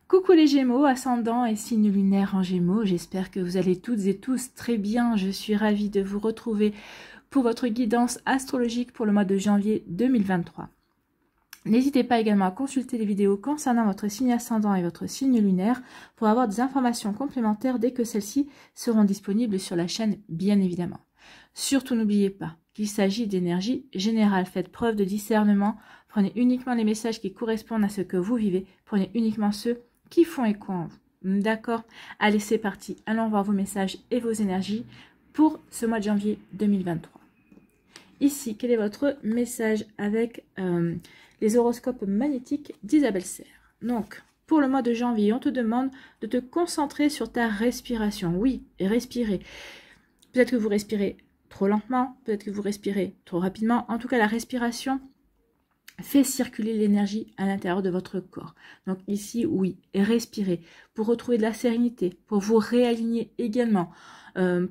Coucou les Gémeaux, ascendant et signe lunaire en Gémeaux, j'espère que vous allez toutes et tous très bien. Je suis ravie de vous retrouver pour votre guidance astrologique pour le mois de janvier 2023. N'hésitez pas également à consulter les vidéos concernant votre signe ascendant et votre signe lunaire pour avoir des informations complémentaires dès que celles-ci seront disponibles sur la chaîne, bien évidemment. Surtout n'oubliez pas qu'il s'agit d'énergie générale. Faites preuve de discernement, prenez uniquement les messages qui correspondent à ce que vous vivez, prenez uniquement ceux qui font écho en vous. D'accord? Allez, c'est parti. Allons voir vos messages et vos énergies pour ce mois de janvier 2023. Ici, quel est votre message avec les horoscopes magnétiques d'Isabelle Serre? Donc, pour le mois de janvier, on te demande de te concentrer sur ta respiration. Oui, et respirer. Peut-être que vous respirez trop lentement, peut-être que vous respirez trop rapidement. En tout cas, la respiration fait circuler l'énergie à l'intérieur de votre corps. Donc ici, oui, et respirez pour retrouver de la sérénité, pour vous réaligner également,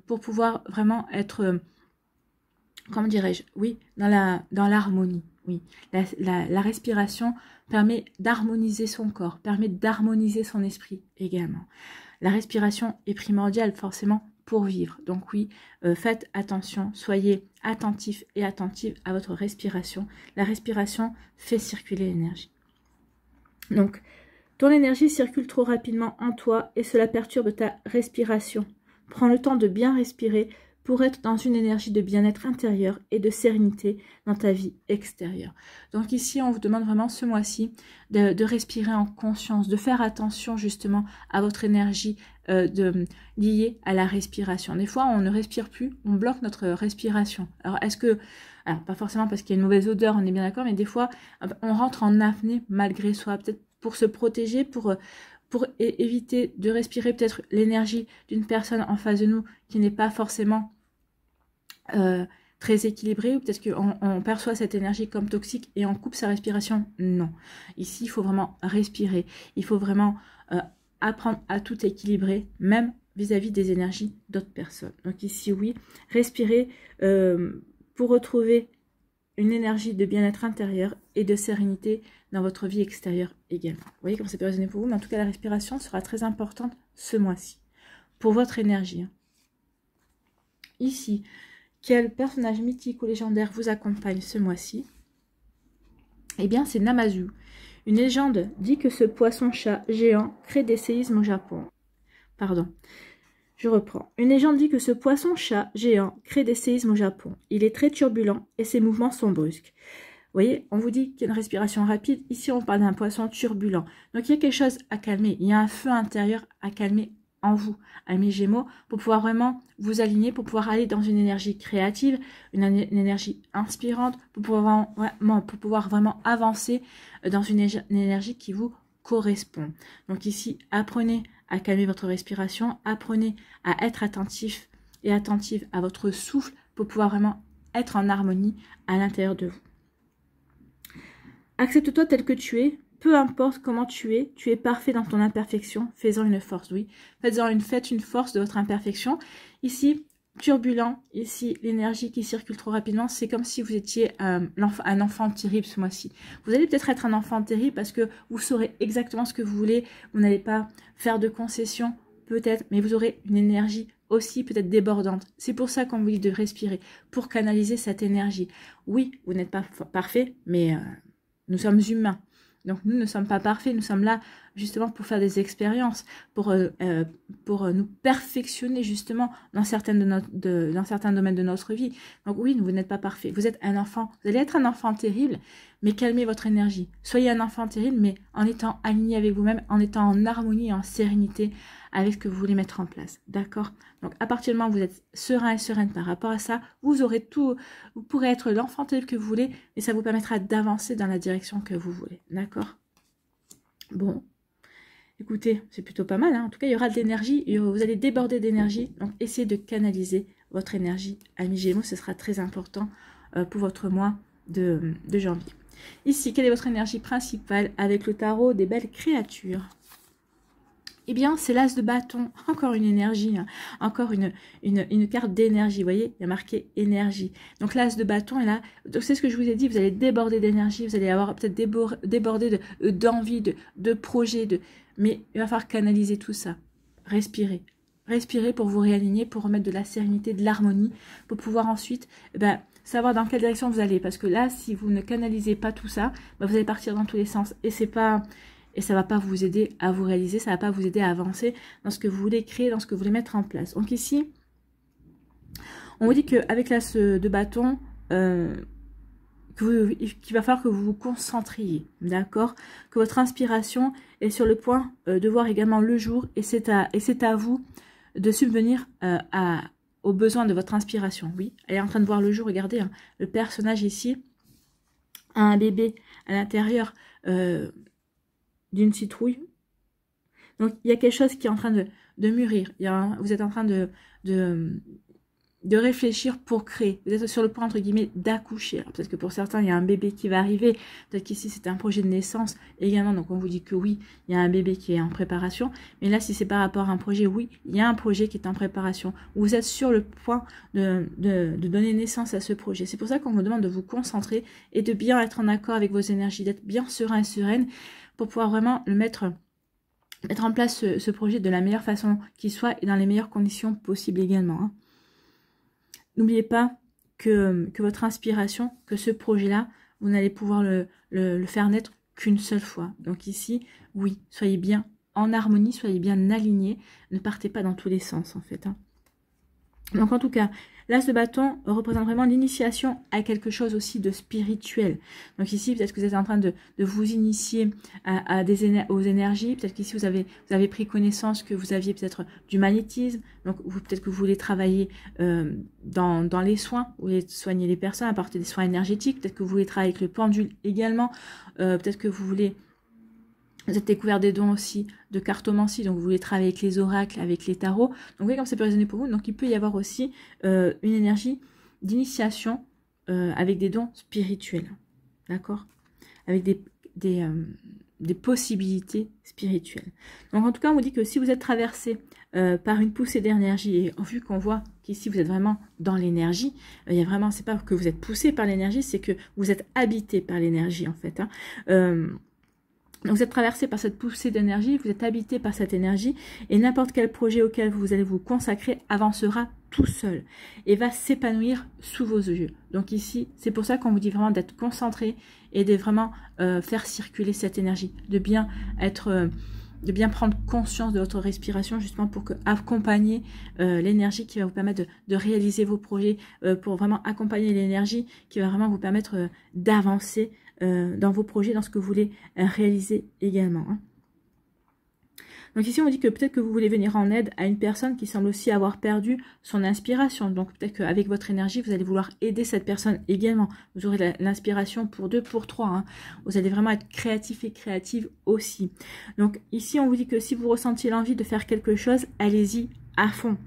pour pouvoir vraiment être, comment dirais-je, oui, dans l'harmonie. Oui, la respiration permet d'harmoniser son corps, permet d'harmoniser son esprit également. La respiration est primordiale forcément pour vivre. Donc oui, faites attention, soyez attentifs et attentives à votre respiration. La respiration fait circuler l'énergie. Donc, ton énergie circule trop rapidement en toi et cela perturbe ta respiration. Prends le temps de bien respirer pour être dans une énergie de bien-être intérieur et de sérénité dans ta vie extérieure. Donc ici, on vous demande vraiment ce mois-ci de respirer en conscience, de faire attention justement à votre énergie liée à la respiration. Des fois, on ne respire plus, on bloque notre respiration. Alors, alors pas forcément parce qu'il y a une mauvaise odeur, on est bien d'accord, mais des fois, on rentre en apnée malgré soi, peut-être pour se protéger, pour éviter de respirer peut-être l'énergie d'une personne en face de nous qui n'est pas forcément très équilibrée, ou peut-être qu'on perçoit cette énergie comme toxique et on coupe sa respiration. Non. Ici, il faut vraiment respirer. Il faut vraiment apprendre à tout équilibrer, même vis-à-vis des énergies d'autres personnes. Donc ici, oui, respirez pour retrouver une énergie de bien-être intérieur et de sérénité dans votre vie extérieure également. Vous voyez comment ça peut résonner pour vous, mais en tout cas, la respiration sera très importante ce mois-ci pour votre énergie. Ici, quel personnage mythique ou légendaire vous accompagne ce mois-ci? Eh bien, c'est Namazu. Une légende dit que ce poisson-chat géant crée des séismes au Japon. Pardon. Je reprends. Une légende dit que ce poisson-chat géant crée des séismes au Japon. Il est très turbulent et ses mouvements sont brusques. Vous voyez, on vous dit qu'il y a une respiration rapide. Ici, on parle d'un poisson turbulent. Donc, il y a quelque chose à calmer. Il y a un feu intérieur à calmer en vous, amis Gémeaux, pour pouvoir vraiment vous aligner, pour pouvoir aller dans une énergie créative, une énergie inspirante, pour pouvoir vraiment avancer dans une énergie qui vous correspond. Donc ici, apprenez à calmer votre respiration, apprenez à être attentif et attentive à votre souffle pour pouvoir vraiment être en harmonie à l'intérieur de vous. Accepte-toi tel que tu es, peu importe comment tu es parfait dans ton imperfection, fais-en une force, oui. Faites une force de votre imperfection. Ici, turbulent, ici, l'énergie qui circule trop rapidement, c'est comme si vous étiez un enfant terrible ce mois-ci. Vous allez peut-être être un enfant terrible parce que vous saurez exactement ce que vous voulez, vous n'allez pas faire de concessions, peut-être, mais vous aurez une énergie aussi peut-être débordante. C'est pour ça qu'on vous dit de respirer, pour canaliser cette énergie. Oui, vous n'êtes pas parfait, mais nous sommes humains. Donc nous ne sommes pas parfaits, nous sommes là justement pour faire des expériences, pour nous perfectionner justement dans certains domaines de notre vie. Donc oui, vous n'êtes pas parfait, vous êtes un enfant, vous allez être un enfant terrible, mais calmez votre énergie. Soyez un enfant terrible, mais en étant aligné avec vous-même, en étant en harmonie et en sérénité avec ce que vous voulez mettre en place. D'accord? Donc à partir du moment où vous êtes serein et sereine par rapport à ça, vous aurez tout, vous pourrez être l'enfant terrible que vous voulez, et ça vous permettra d'avancer dans la direction que vous voulez. D'accord? Bon, écoutez, c'est plutôt mal, hein. En tout cas, il y aura de l'énergie, vous allez déborder d'énergie, donc essayez de canaliser votre énergie, amis Gémeaux, ce sera très important pour votre mois de janvier. Ici, quelle est votre énergie principale avec le tarot des belles créatures? Eh bien, c'est l'as de bâton, encore une énergie, hein. Encore une carte d'énergie, vous voyez, il y a marqué énergie. Donc l'as de bâton est là, donc c'est ce que je vous ai dit, vous allez déborder d'énergie, vous allez avoir peut-être débordé d'envie, de projets, mais il va falloir canaliser tout ça, respirer. Respirez pour vous réaligner, pour remettre de la sérénité, de l'harmonie, pour pouvoir ensuite savoir dans quelle direction vous allez. Parce que là, si vous ne canalisez pas tout ça, vous allez partir dans tous les sens. Et ça va pas vous aider à vous réaliser, ça va pas vous aider à avancer dans ce que vous voulez créer, dans ce que vous voulez mettre en place. Donc ici, on vous dit qu'avec l'as de bâton, qu'il va falloir que vous vous concentriez, d'accord? Que votre inspiration est sur le point de voir également le jour, et c'est à vous de subvenir aux besoins de votre inspiration. Oui, elle est en train de voir le jour, regardez, hein, le personnage ici a un bébé à l'intérieur d'une citrouille. Donc, il y a quelque chose qui est en train de mûrir. Vous êtes en train de réfléchir pour créer. Vous êtes sur le point, entre guillemets, d'accoucher. Peut-être que pour certains, il y a un bébé qui va arriver. Peut-être qu'ici, c'est un projet de naissance également. Donc, on vous dit que oui, il y a un bébé qui est en préparation. Mais là, si c'est par rapport à un projet, oui, il y a un projet qui est en préparation. Vous êtes sur le point de donner naissance à ce projet. C'est pour ça qu'on vous demande de vous concentrer et de bien être en accord avec vos énergies, d'être bien serein et sereine pour pouvoir vraiment mettre en place ce projet de la meilleure façon qui soit et dans les meilleures conditions possibles également, hein. N'oubliez pas que votre inspiration, que ce projet-là, vous n'allez pouvoir le faire naître qu'une seule fois. Donc ici, oui, soyez bien en harmonie, soyez bien alignés. Ne partez pas dans tous les sens, en fait, hein. Donc en tout cas, l'as de bâton représente vraiment l'initiation à quelque chose aussi de spirituel. Donc ici, peut-être que vous êtes en train de vous initier aux énergies. Peut-être qu'ici, vous avez pris connaissance que vous aviez peut-être du magnétisme. Donc peut-être que vous voulez travailler dans les soins, vous voulez soigner les personnes, apporter des soins énergétiques. Peut-être que vous voulez travailler avec le pendule également. Peut-être que vous êtes découvert des dons aussi de cartomancie, donc vous voulez travailler avec les oracles, avec les tarots. Donc vous voyez comme ça peut résonner pour vous. Donc il peut y avoir aussi une énergie d'initiation avec des dons spirituels. D'accord? Avec des possibilités spirituelles. Donc en tout cas, on vous dit que si vous êtes traversé par une poussée d'énergie, et vu qu'on voit qu'ici vous êtes vraiment dans l'énergie, il y a vraiment, c'est pas que vous êtes poussé par l'énergie, c'est que vous êtes habité par l'énergie en fait, hein. Donc vous êtes traversé par cette poussée d'énergie, vous êtes habité par cette énergie, et n'importe quel projet auquel vous allez vous consacrer avancera tout seul et va s'épanouir sous vos yeux. Donc ici, c'est pour ça qu'on vous dit vraiment d'être concentré et de vraiment faire circuler cette énergie, de bien prendre conscience de votre respiration, justement pour accompagner l'énergie qui va vous permettre de réaliser vos projets, pour vraiment accompagner l'énergie qui va vraiment vous permettre d'avancer dans vos projets, dans ce que vous voulez réaliser également, hein. Donc ici on dit que peut-être que vous voulez venir en aide à une personne qui semble aussi avoir perdu son inspiration. Donc peut-être qu'avec votre énergie vous allez vouloir aider cette personne également. Vous aurez l'inspiration pour 2, pour 3, hein. Vous allez vraiment être créatif et créative aussi. Donc ici on vous dit que si vous ressentiez l'envie de faire quelque chose, allez-y à fond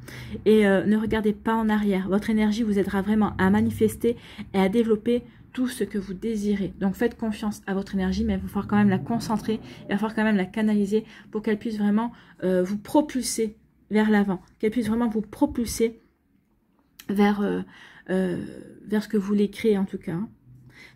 et ne regardez pas en arrière. Votre énergie vous aidera vraiment à manifester et à développer tout ce que vous désirez. Donc faites confiance à votre énergie, mais il va falloir quand même la concentrer, il va falloir quand même la canaliser pour qu'elle puisse vraiment vous propulser vers l'avant, qu'elle puisse vraiment vous propulser vers ce que vous voulez créer en tout cas, hein.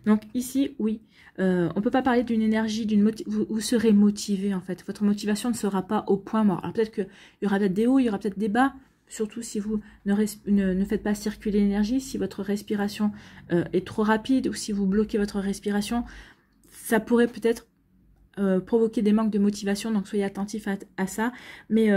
Donc ici, oui, on ne peut pas parler d'une énergie, vous serez motivé en fait. Votre motivation ne sera pas au point mort. Alors peut-être qu'il y aura peut-être des hauts, il y aura peut-être des bas, surtout si vous ne faites pas circuler l'énergie, si votre respiration est trop rapide ou si vous bloquez votre respiration, ça pourrait peut-être provoquer des manques de motivation, donc soyez attentifs à ça. Mais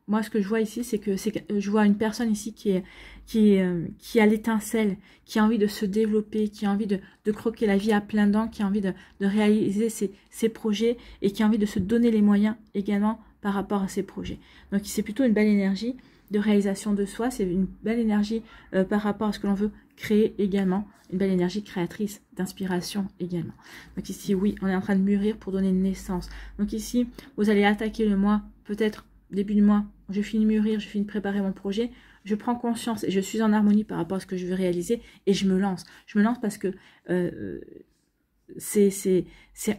moi, ce que je vois ici, c'est que je vois une personne ici qui a l'étincelle, qui a envie de se développer, qui a envie de croquer la vie à plein dents, qui a envie de réaliser ses projets et qui a envie de se donner les moyens également par rapport à ses projets. Donc, c'est plutôt une belle énergie de réalisation de soi, c'est une belle énergie par rapport à ce que l'on veut créer également, une belle énergie créatrice, d'inspiration également. Donc ici, oui, on est en train de mûrir pour donner naissance. Donc ici, vous allez attaquer le mois, peut-être début du mois, je finis de mûrir, je finis de préparer mon projet, je prends conscience et je suis en harmonie par rapport à ce que je veux réaliser et je me lance. Je me lance parce que c'est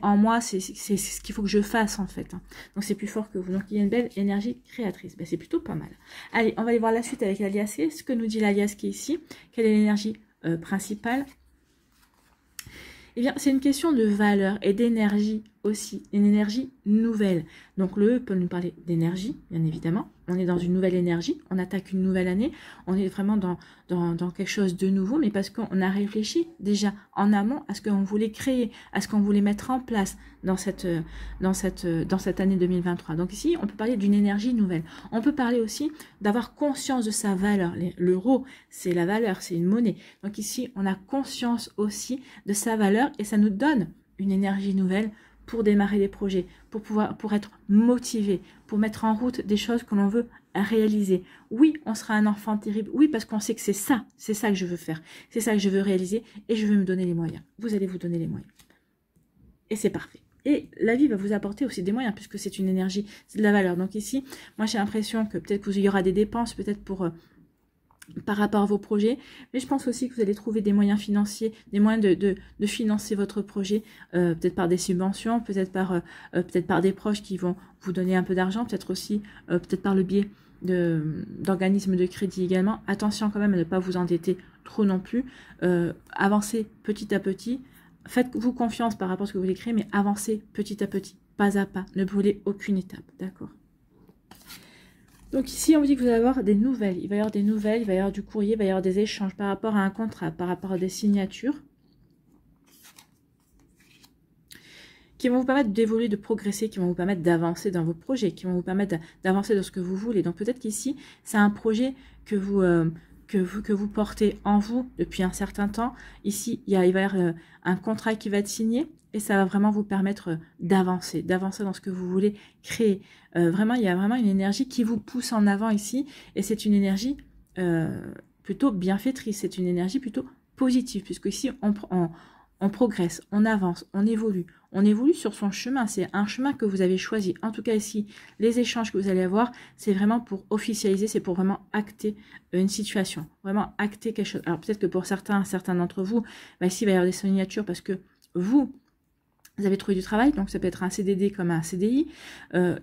en moi, c'est ce qu'il faut que je fasse en fait. Hein. Donc c'est plus fort que vous. Donc il y a une belle énergie créatrice. Ben, c'est plutôt pas mal. Allez, on va aller voir la suite avec l'alias. Ce que nous dit l'alias qui est ici. Quelle est l'énergie principale? Eh bien, c'est une question de valeur et d'énergie aussi, une énergie nouvelle. Donc le E peut nous parler d'énergie, bien évidemment. On est dans une nouvelle énergie, on attaque une nouvelle année, on est vraiment dans quelque chose de nouveau, mais parce qu'on a réfléchi déjà en amont à ce qu'on voulait créer, à ce qu'on voulait mettre en place dans cette année 2023. Donc ici, on peut parler d'une énergie nouvelle. On peut parler aussi d'avoir conscience de sa valeur. L'euro, c'est la valeur, c'est une monnaie. Donc ici, on a conscience aussi de sa valeur et ça nous donne une énergie nouvelle pour démarrer des projets, pour être motivé, pour mettre en route des choses que l'on veut réaliser. Oui, on sera un enfant terrible. Oui, parce qu'on sait que c'est ça que je veux faire. C'est ça que je veux réaliser et je veux me donner les moyens. Vous allez vous donner les moyens. Et c'est parfait. Et la vie va vous apporter aussi des moyens puisque c'est une énergie, c'est de la valeur. Donc ici, moi j'ai l'impression que peut-être qu'il y aura des dépenses, peut-être pour... par rapport à vos projets, mais je pense aussi que vous allez trouver des moyens financiers, des moyens de financer votre projet, peut-être par des subventions, peut-être par des proches qui vont vous donner un peu d'argent, peut-être aussi, peut-être par le biais d'organismes de crédit également. Attention quand même à ne pas vous endetter trop non plus, avancez petit à petit, faites-vous confiance par rapport à ce que vous voulez créer, mais avancez petit à petit, pas à pas, ne brûlez aucune étape, d'accord ? Donc ici, on vous dit que vous allez avoir des nouvelles. Il va y avoir des nouvelles, il va y avoir du courrier, il va y avoir des échanges par rapport à un contrat, par rapport à des signatures qui vont vous permettre d'évoluer, de progresser, qui vont vous permettre d'avancer dans vos projets, qui vont vous permettre d'avancer dans ce que vous voulez. Donc peut-être qu'ici, c'est un projet que vous portez en vous depuis un certain temps. Ici, il va y avoir un contrat qui va être signé. Et ça va vraiment vous permettre d'avancer dans ce que vous voulez créer. Vraiment, il y a vraiment une énergie qui vous pousse en avant ici. Et c'est une énergie plutôt bienfaitrice. C'est une énergie plutôt positive. Puisque ici, on progresse, on avance, on évolue. On évolue sur son chemin. C'est un chemin que vous avez choisi. En tout cas, ici, les échanges que vous allez avoir, c'est vraiment pour officialiser. C'est pour vraiment acter une situation. Vraiment acter quelque chose. Alors peut-être que pour certains d'entre vous, bah, ici, il va y avoir des signatures parce que vous avez trouvé du travail, donc ça peut être un CDD comme un CDI.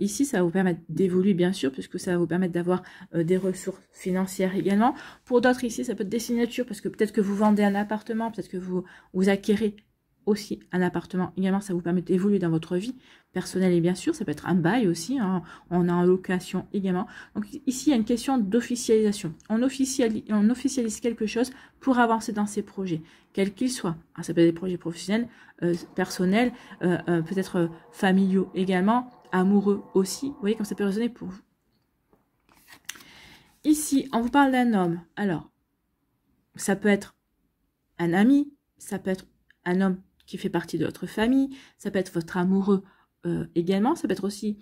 Ici, ça va vous permettre d'évoluer, bien sûr, puisque ça va vous permettre d'avoir des ressources financières également. Pour d'autres, ici, ça peut être des signatures, parce que peut-être que vous vendez un appartement, peut-être que vous acquérez aussi un appartement. Également, ça vous permet d'évoluer dans votre vie personnelle et bien sûr, ça peut être un bail aussi, hein. On est en location également. Donc ici, il y a une question d'officialisation. On officialise quelque chose pour avancer dans ses projets, quels qu'ils soient. Alors, ça peut être des projets professionnels, personnels, peut-être familiaux également, amoureux aussi. Vous voyez comme ça peut résonner pour vous. Ici, on vous parle d'un homme. Alors, ça peut être un ami, ça peut être un homme qui fait partie de votre famille, ça peut être votre amoureux également, ça peut être aussi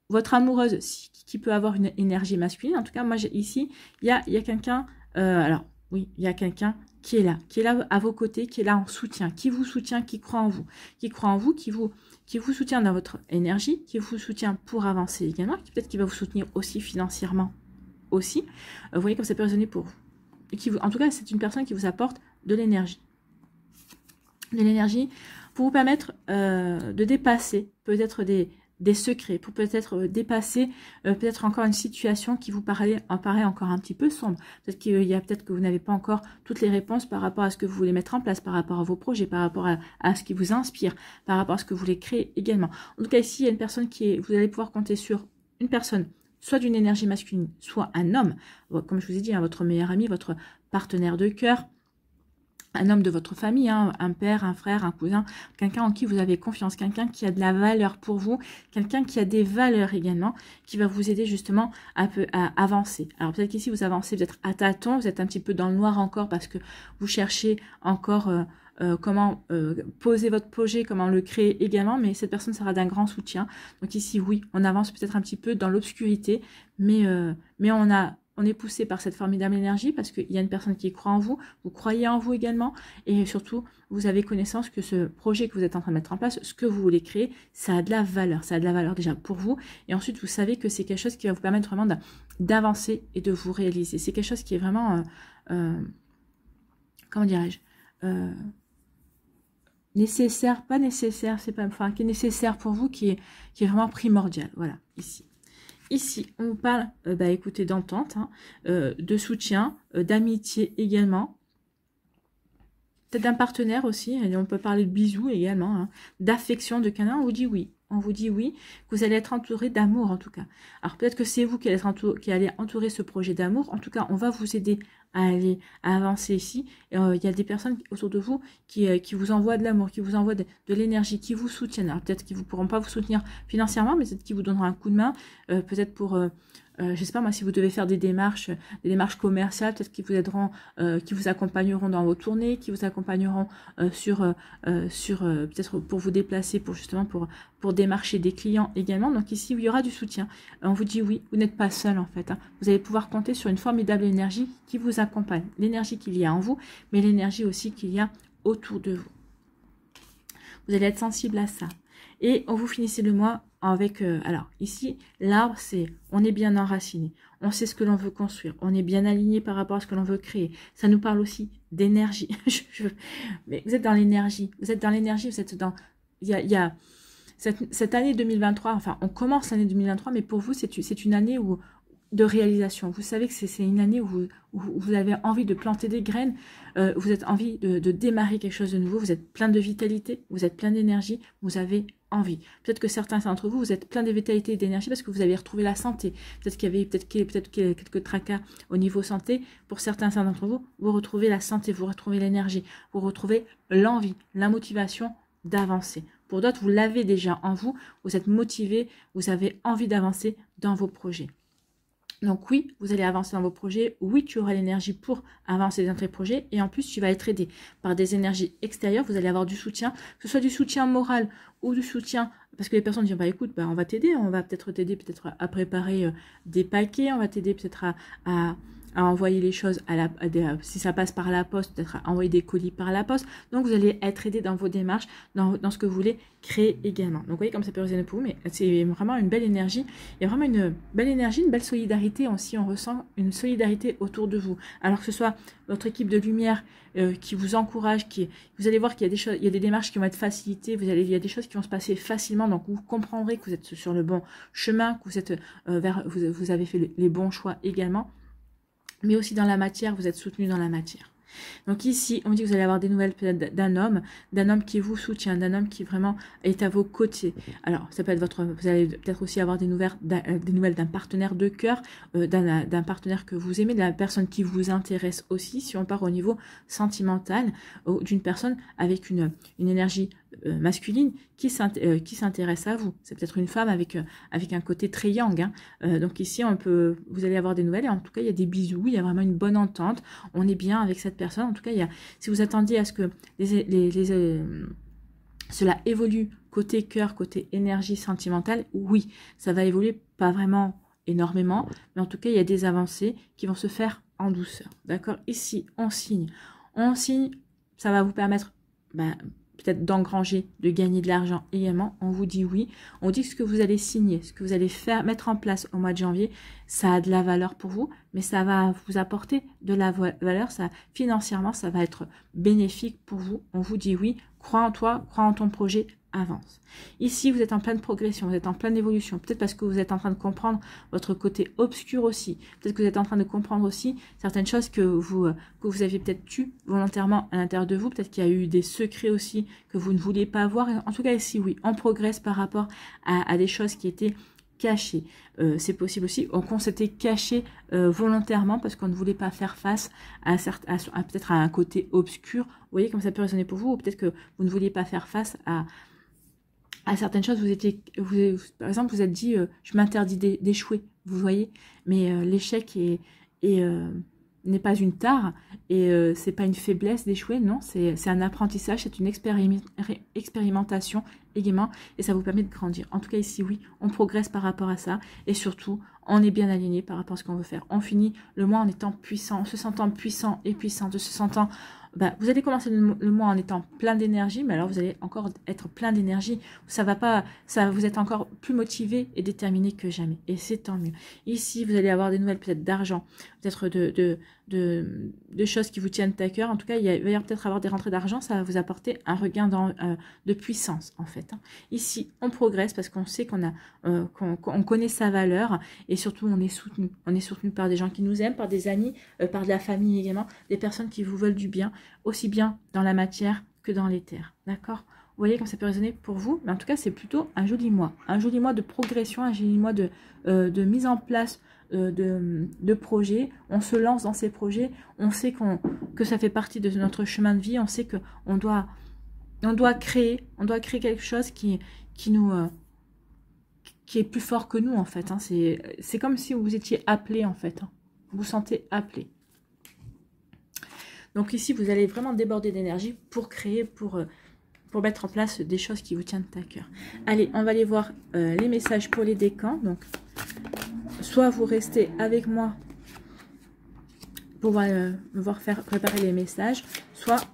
votre amoureuse qui peut avoir une énergie masculine. En tout cas, moi, ici, il y a quelqu'un, alors oui, il y a quelqu'un qui est là à vos côtés, qui est là en soutien, qui vous soutient, qui croit en vous, qui vous soutient dans votre énergie, qui vous soutient pour avancer également, peut-être qu'il va vous soutenir aussi financièrement aussi. Vous voyez comme ça peut résonner pour vous. Et en tout cas, c'est une personne qui vous apporte de l'énergie. De l'énergie pour vous permettre de dépasser peut-être des secrets, pour peut-être dépasser peut-être encore une situation qui vous paraît encore un petit peu sombre. Peut-être qu'il y a peut-être que vous n'avez pas encore toutes les réponses par rapport à ce que vous voulez mettre en place, par rapport à vos projets, par rapport à ce qui vous inspire, par rapport à ce que vous voulez créer également. En tout cas, ici, il y a une personne vous allez pouvoir compter sur une personne, soit d'une énergie masculine, soit un homme, comme je vous ai dit, hein, votre meilleur ami, votre partenaire de cœur, un homme de votre famille, hein, un père, un frère, un cousin, quelqu'un en qui vous avez confiance, quelqu'un qui a de la valeur pour vous, quelqu'un qui a des valeurs également, qui va vous aider justement à avancer. Alors peut-être qu'ici vous avancez, vous êtes à tâtons, vous êtes un petit peu dans le noir encore parce que vous cherchez encore comment poser votre projet, comment le créer également, mais cette personne sera d'un grand soutien. Donc ici, oui, on avance peut-être un petit peu dans l'obscurité, mais on est poussé par cette formidable énergie parce qu'il y a une personne qui croit en vous, vous croyez en vous également, et surtout, vous avez connaissance que ce projet que vous êtes en train de mettre en place, ce que vous voulez créer, ça a de la valeur déjà pour vous, et ensuite vous savez que c'est quelque chose qui va vous permettre vraiment d'avancer et de vous réaliser. C'est quelque chose qui est vraiment, comment dirais-je, nécessaire, pas nécessaire, c'est pas, enfin, qui est nécessaire pour vous, qui est vraiment primordial. Voilà, ici. Ici, on parle, écoutez, d'entente, hein, de soutien, d'amitié également. Peut-être d'un partenaire aussi, et on peut parler de bisous également, hein, d'affection, de câlin, on vous dit oui. On vous dit oui, que vous allez être entouré d'amour en tout cas. Alors peut-être que c'est vous qui allez entourer ce projet d'amour. En tout cas, on va vous aider à avancer ici. Il y a des personnes autour de vous qui vous envoient de l'amour, qui vous envoient de l'énergie, qui vous soutiennent. Alors peut-être qu'ils ne pourront pas vous soutenir financièrement, mais peut-être qu'ils vous donneront un coup de main. Peut-être pour... je sais pas moi, si vous devez faire des démarches commerciales, peut-être qu'ils vous aideront, qui vous accompagneront dans vos tournées, qui vous accompagneront peut-être pour vous déplacer, pour démarcher des clients également. Donc ici, il y aura du soutien. On vous dit oui, vous n'êtes pas seul en fait. Hein. Vous allez pouvoir compter sur une formidable énergie qui vous accompagne. L'énergie qu'il y a en vous, mais l'énergie aussi qu'il y a autour de vous. Vous allez être sensible à ça. Et on vous finissez le mois avec, alors ici, l'arbre, c'est, on est bien enraciné, on sait ce que l'on veut construire, on est bien aligné par rapport à ce que l'on veut créer. Ça nous parle aussi d'énergie. Mais vous êtes dans l'énergie, vous êtes dans, il y a cette année 2023, enfin, on commence l'année 2023, mais pour vous, c'est une année de réalisation. Vous savez que c'est une année où vous avez envie de planter des graines, vous avez envie de démarrer quelque chose de nouveau, vous êtes plein de vitalité, vous êtes plein d'énergie, vous avez envie. Peut-être que certains d'entre vous, vous êtes plein de vitalité et d'énergie parce que vous avez retrouvé la santé. Peut-être qu'il y avait peut-être quelques tracas au niveau santé. Pour certains d'entre vous, vous retrouvez la santé, vous retrouvez l'énergie, vous retrouvez l'envie, la motivation d'avancer. Pour d'autres, vous l'avez déjà en vous, vous êtes motivé, vous avez envie d'avancer dans vos projets. Donc oui, vous allez avancer dans vos projets. Oui, tu auras l'énergie pour avancer dans tes projets. Et en plus, tu vas être aidé par des énergies extérieures. Vous allez avoir du soutien, que ce soit du soutien moral ou du soutien... Parce que les personnes disent, bah écoute, on va t'aider. On va peut-être t'aider peut-être à préparer des paquets. On va t'aider peut-être à envoyer les choses, si ça passe par la poste, peut-être à envoyer des colis par la poste. Donc, vous allez être aidé dans vos démarches, dans ce que vous voulez créer également. Donc, vous voyez comme ça peut résonner pour vous, mais c'est vraiment une belle énergie. Il y a vraiment une belle énergie, une belle solidarité aussi. On ressent une solidarité autour de vous. Alors que ce soit votre équipe de lumière qui vous encourage, vous allez voir qu'il y a des choses, il y a des démarches qui vont être facilitées, il y a des choses qui vont se passer facilement. Donc, vous comprendrez que vous êtes sur le bon chemin, que vous êtes vous avez fait les bons choix également. Mais aussi dans la matière, vous êtes soutenu dans la matière. Donc ici, on dit que vous allez avoir des nouvelles d'un homme qui vous soutient, d'un homme qui vraiment est à vos côtés. Alors, ça peut être vous allez peut-être aussi avoir des nouvelles d'un partenaire de cœur, d'un partenaire que vous aimez, de la personne qui vous intéresse aussi, si on part au niveau sentimental, d'une personne avec une énergie masculine qui s'intéresse à vous. C'est peut-être une femme avec un côté très yang. Hein. Donc ici, vous allez avoir des nouvelles et en tout cas, il y a des bisous, il y a vraiment une bonne entente. On est bien avec cette personne. En tout cas, si vous attendiez à ce que cela évolue côté cœur, côté énergie sentimentale, oui, ça va évoluer, pas vraiment énormément, mais en tout cas, il y a des avancées qui vont se faire en douceur. D'accord? Ici, on signe, ça va vous permettre peut-être d'engranger, de gagner de l'argent également. On vous dit oui. On dit que ce que vous allez signer, ce que vous allez mettre en place au mois de janvier, ça a de la valeur pour vous, mais ça va vous apporter de la valeur. Financièrement, ça va être bénéfique pour vous. On vous dit oui. Crois en toi, crois en ton projet, avance. Ici, vous êtes en pleine progression, vous êtes en pleine évolution. Peut-être parce que vous êtes en train de comprendre votre côté obscur aussi. Peut-être que vous êtes en train de comprendre aussi certaines choses que vous avez peut-être tues volontairement à l'intérieur de vous. Peut-être qu'il y a eu des secrets aussi que vous ne vouliez pas voir. En tout cas, ici, oui, on progresse par rapport à des choses qui étaient cachées. C'est possible aussi qu'on s'était caché volontairement parce qu'on ne voulait pas faire face peut-être à un côté obscur. Vous voyez comme ça peut résonner pour vous, ou peut-être que vous ne vouliez pas faire face à certaines choses. Par exemple, vous êtes dit, je m'interdis d'échouer, vous voyez, mais l'échec n'est pas une tare et c'est pas une faiblesse d'échouer, non, c'est un apprentissage, c'est une expérimentation également et ça vous permet de grandir. En tout cas ici, oui, on progresse par rapport à ça et surtout, on est bien aligné par rapport à ce qu'on veut faire. On finit le mois en étant puissant, en se sentant puissant et puissante, en se sentant bah, vous allez commencer le mois en étant plein d'énergie, mais alors vous allez encore être plein d'énergie. Ça va pas, ça, vous êtes encore plus motivé et déterminé que jamais. Et c'est tant mieux. Ici, vous allez avoir des nouvelles peut-être d'argent, peut-être de choses qui vous tiennent à cœur. En tout cas, il va y avoir peut-être avoir des rentrées d'argent. Ça va vous apporter un regain de puissance, en fait. Ici, on progresse parce qu'on sait qu'on connaît sa valeur et surtout, on est soutenu. On est soutenu par des gens qui nous aiment, par des amis, par de la famille également, des personnes qui vous veulent du bien, aussi bien dans la matière que dans l'éther. D'accord? Vous voyez comme ça peut résonner pour vous, mais en tout cas, c'est plutôt un joli mois de progression, un joli mois de mise en place de projets. On se lance dans ces projets, on sait que ça fait partie de notre chemin de vie, on sait que on doit créer quelque chose qui est plus fort que nous, en fait. Hein. C'est comme si vous étiez appelé, en fait. Hein. Vous vous sentez appelé. Donc ici, vous allez vraiment déborder d'énergie pour créer, pour mettre en place des choses qui vous tiennent à cœur. Allez, on va aller voir les messages pour les décans. Donc, soit vous restez avec moi pour me voir faire préparer les messages, soit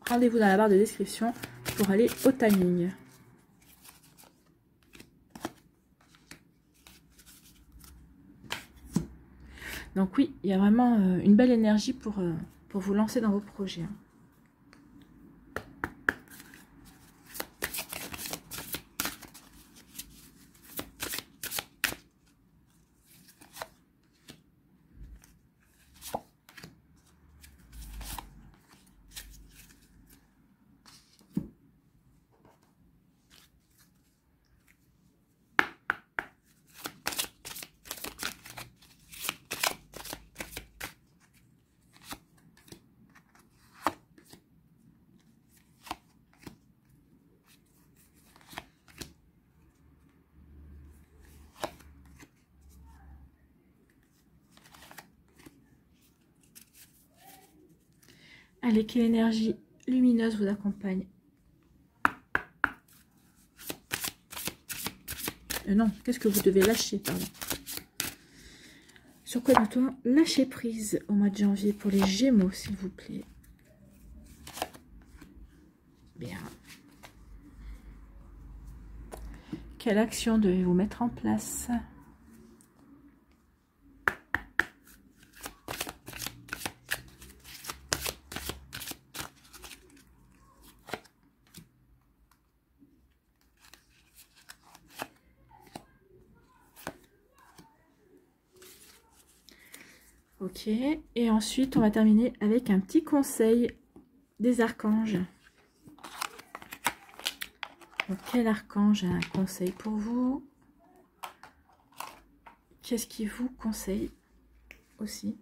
rendez-vous dans la barre de description pour aller au timing. Donc oui, il y a vraiment une belle énergie pour vous lancer dans vos projets. Allez, quelle énergie lumineuse vous accompagne? Non, qu'est-ce que vous devez lâcher, pardon. Sur quoi doit-on lâcher prise au mois de janvier pour les Gémeaux, s'il vous plaît? Bien. Quelle action devez-vous mettre en place? Ok, et ensuite on va terminer avec un petit conseil des archanges. Donc, quel archange a un conseil pour vous? Qu'est-ce qui vous conseille aussi?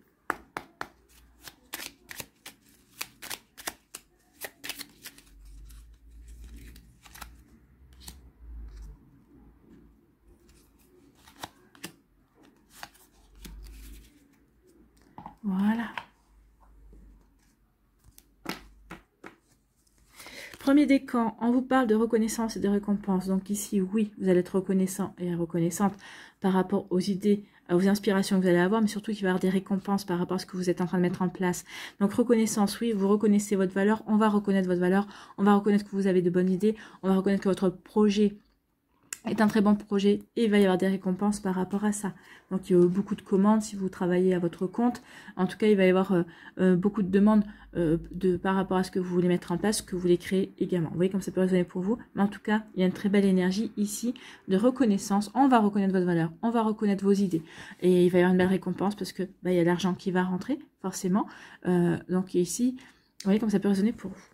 Voilà. Premier décan, on vous parle de reconnaissance et de récompense. Donc ici, oui, vous allez être reconnaissant et reconnaissante par rapport aux idées, aux inspirations que vous allez avoir, mais surtout qu'il va y avoir des récompenses par rapport à ce que vous êtes en train de mettre en place. Donc reconnaissance, oui, vous reconnaissez votre valeur, on va reconnaître votre valeur, on va reconnaître que vous avez de bonnes idées, on va reconnaître que votre projet est un très bon projet et il va y avoir des récompenses par rapport à ça. Donc il y a beaucoup de commandes si vous travaillez à votre compte. En tout cas, il va y avoir beaucoup de demandes par rapport à ce que vous voulez mettre en place, ce que vous voulez créer également. Vous voyez comme ça peut résonner pour vous. Mais en tout cas, il y a une très belle énergie ici de reconnaissance. On va reconnaître votre valeur, on va reconnaître vos idées. Et il va y avoir une belle récompense parce que il y a de l'argent qui va rentrer, forcément. Donc ici, vous voyez comme ça peut résonner pour vous.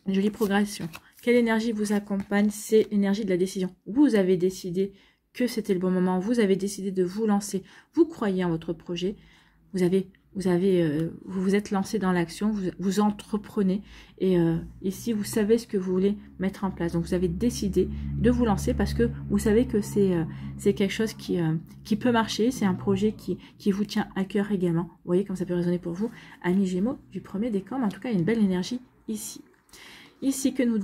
Une jolie progression. Quelle énergie vous accompagne? C'est l'énergie de la décision. Vous avez décidé que c'était le bon moment. Vous avez décidé de vous lancer. Vous croyez en votre projet. Vous vous êtes lancé dans l'action. Vous entreprenez. Et ici, vous savez ce que vous voulez mettre en place. Donc, vous avez décidé de vous lancer parce que vous savez que c'est quelque chose qui peut marcher. C'est un projet qui vous tient à cœur également. Vous voyez comme ça peut résonner pour vous. Amis Gémeaux du premier décan. Mais en tout cas, il y a une belle énergie ici. Ici, que nous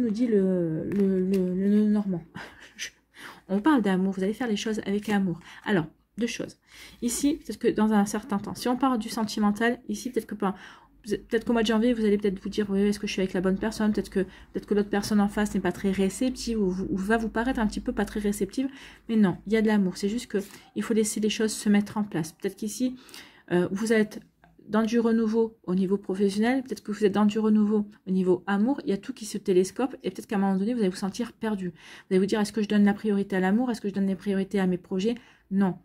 dit le Normand. On parle d'amour, vous allez faire les choses avec amour. Alors, deux choses. Ici, peut-être que dans un certain temps, si on parle du sentimental, ici, peut-être que peut-être qu'au mois de janvier, vous allez peut-être vous dire, oui, est-ce que je suis avec la bonne personne? Peut-être que l'autre personne en face n'est pas très réceptive ou va vous paraître un petit peu pas très réceptive. Mais non, il y a de l'amour. C'est juste qu'il faut laisser les choses se mettre en place. Peut-être qu'ici, vous êtes dans du renouveau au niveau professionnel. Peut-être que vous êtes dans du renouveau au niveau amour. Il y a tout qui se télescope. Et peut-être qu'à un moment donné, vous allez vous sentir perdu. Vous allez vous dire, est-ce que je donne la priorité à l'amour? Est-ce que je donne la priorité à mes projets? Non.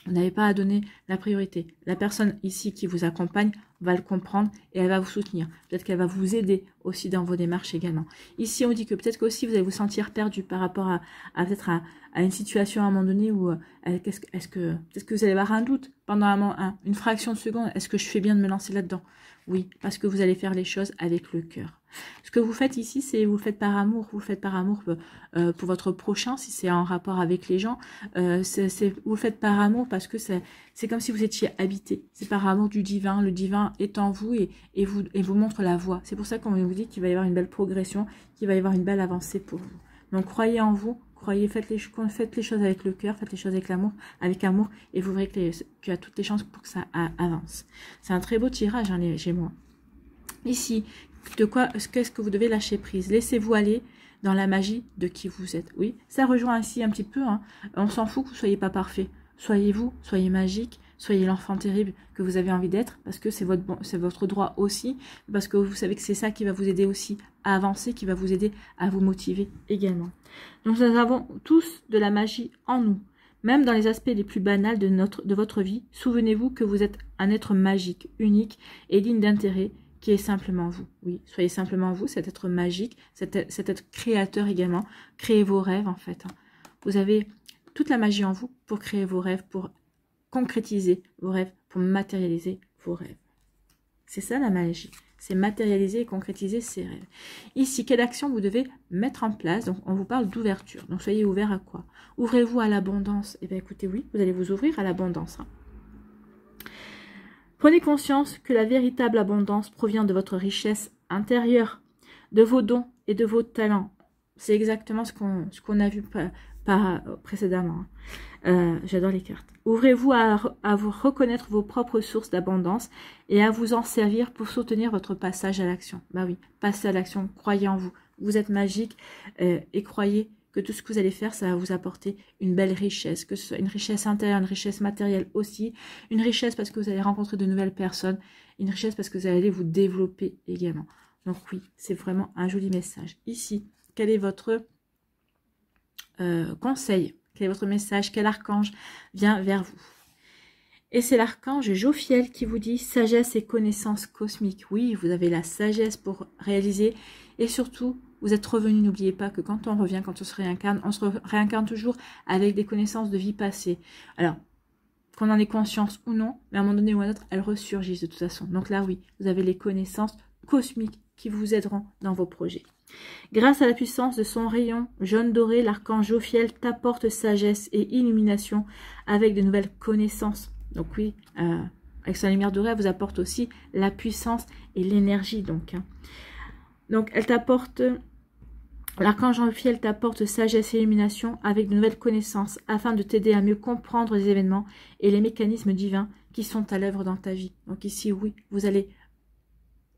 Vous n'avez pas à donner la priorité. La personne ici qui vous accompagne va le comprendre et elle va vous soutenir. Peut-être qu'elle va vous aider aussi dans vos démarches également. Ici, on dit que peut-être qu'aussi vous allez vous sentir perdu par rapport à peut-être à une situation à un moment donné où peut-être que vous allez avoir un doute pendant une fraction de seconde. Est-ce que je fais bien de me lancer là-dedans? Oui, parce que vous allez faire les choses avec le cœur. Ce que vous faites ici, c'est vous le faites par amour. Vous le faites par amour pour votre prochain, si c'est en rapport avec les gens. Vous le faites par amour parce que c'est comme si vous étiez habité. C'est par amour du divin. Le divin est en vous et vous montre la voie. C'est pour ça qu'on vous dit qu'il va y avoir une belle progression, qu'il va y avoir une belle avancée pour vous. Donc croyez en vous. Croyez, faites les choses avec le cœur, faites les choses avec l'amour, et vous verrez qu'il y a toutes les chances pour que ça avance. C'est un très beau tirage, hein, les Gémeaux. Ici, qu'est-ce que vous devez lâcher prise? Laissez-vous aller dans la magie de qui vous êtes. Oui, ça rejoint ainsi un petit peu. Hein. On s'en fout que vous ne soyez pas parfait. Soyez vous, soyez magique, soyez l'enfant terrible que vous avez envie d'être, parce que c'est votre droit aussi, parce que vous savez que c'est ça qui va vous aider aussi à avancer, qui va vous aider à vous motiver également. Donc nous avons tous de la magie en nous, même dans les aspects les plus banals de votre vie. Souvenez-vous que vous êtes un être magique, unique et digne d'intérêt, qui est simplement vous. Oui, soyez simplement vous, cet être magique, cet être créateur également. Créez vos rêves en fait. Vous avez toute la magie en vous pour créer vos rêves, pour concrétiser vos rêves, pour matérialiser vos rêves. C'est ça la magie, c'est matérialiser et concrétiser ses rêves. Ici, quelle action vous devez mettre en place? Donc, on vous parle d'ouverture. Donc, soyez ouvert à quoi? Ouvrez-vous à l'abondance. Eh bien, écoutez, oui, vous allez vous ouvrir à l'abondance. Prenez conscience que la véritable abondance provient de votre richesse intérieure, de vos dons et de vos talents. C'est exactement ce qu'on a vu précédemment. J'adore les cartes. Ouvrez-vous à vous reconnaître vos propres sources d'abondance et à vous en servir pour soutenir votre passage à l'action. Bah oui, passez à l'action, croyez en vous. Vous êtes magique et croyez que tout ce que vous allez faire, ça va vous apporter une belle richesse, que ce soit une richesse intérieure, une richesse matérielle aussi, une richesse parce que vous allez rencontrer de nouvelles personnes, une richesse parce que vous allez vous développer également. Donc oui, c'est vraiment un joli message. Ici, quel est votre conseil? Quel est votre message? Quel archange vient vers vous? Et c'est l'archange Jophiel qui vous dit sagesse et connaissance cosmique. Oui, vous avez la sagesse pour réaliser et surtout, vous êtes revenu. N'oubliez pas que quand on revient, quand on se réincarne toujours avec des connaissances de vie passée. Alors, qu'on en ait conscience ou non, mais à un moment donné ou à un autre, elles ressurgissent de toute façon. Donc là, oui, vous avez les connaissances cosmiques qui vous aideront dans vos projets. Grâce à la puissance de son rayon jaune doré, l'archange Jophiel t'apporte sagesse et illumination avec de nouvelles connaissances. Donc oui, avec sa lumière dorée, elle vous apporte aussi la puissance et l'énergie. Donc elle t'apporte, l'archange Jophiel t'apporte sagesse et illumination avec de nouvelles connaissances afin de t'aider à mieux comprendre les événements et les mécanismes divins qui sont à l'œuvre dans ta vie. Donc ici, oui, vous allez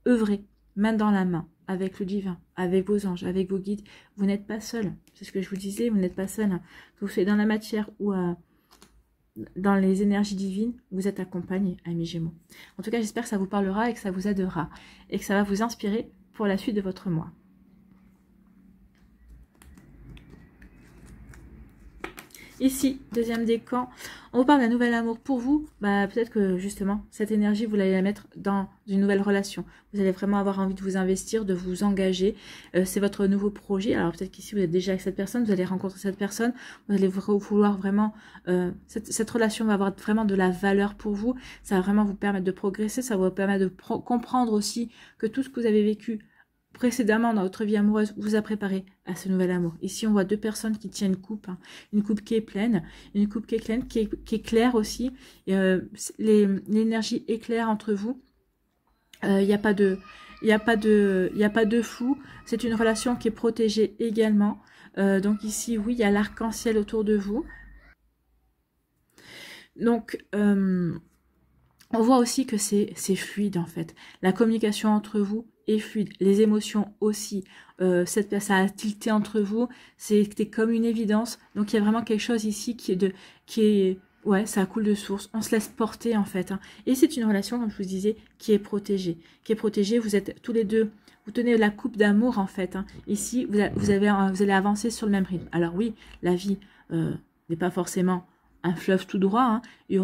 œuvrer main dans la main avec le divin, avec vos anges, avec vos guides. Vous n'êtes pas seul. C'est ce que je vous disais, vous n'êtes pas seul. Que vous soyez dans la matière ou dans les énergies divines, vous êtes accompagné, amis Gémeaux. En tout cas, j'espère que ça vous parlera et que ça vous aidera et que ça va vous inspirer pour la suite de votre mois. Ici, deuxième décan, on vous parle d'un nouvel amour pour vous. Peut-être que justement, cette énergie, vous allez la mettre dans une nouvelle relation. Vous allez vraiment avoir envie de vous investir, de vous engager. C'est votre nouveau projet. Alors peut-être qu'ici, vous êtes déjà avec cette personne, vous allez rencontrer cette personne. Vous allez vouloir vraiment... cette relation va avoir vraiment de la valeur pour vous. Ça va vraiment vous permettre de progresser. Ça va vous permettre de comprendre aussi que tout ce que vous avez vécu précédemment dans votre vie amoureuse vous a préparé à ce nouvel amour. Ici, on voit deux personnes qui tiennent une coupe qui est pleine, une coupe qui est pleine, qui est claire aussi. L'énergie est claire entre vous. Il n'y a pas de flou. C'est une relation qui est protégée également. Donc ici, oui, il y a l'arc-en-ciel autour de vous. Donc, On voit aussi que c'est fluide en fait. La communication entre vous est fluide. Les émotions aussi. Ça a tilté entre vous. C'était comme une évidence. Donc il y a vraiment quelque chose ici ouais, ça coule de source. On se laisse porter en fait. Hein. Et c'est une relation, comme je vous disais, qui est protégée. Qui est protégée. Vous êtes tous les deux. Vous tenez la coupe d'amour en fait. Hein. Ici, vous allez avancer sur le même rythme. Alors oui, la vie n'est pas forcément un fleuve tout droit. Hein. Il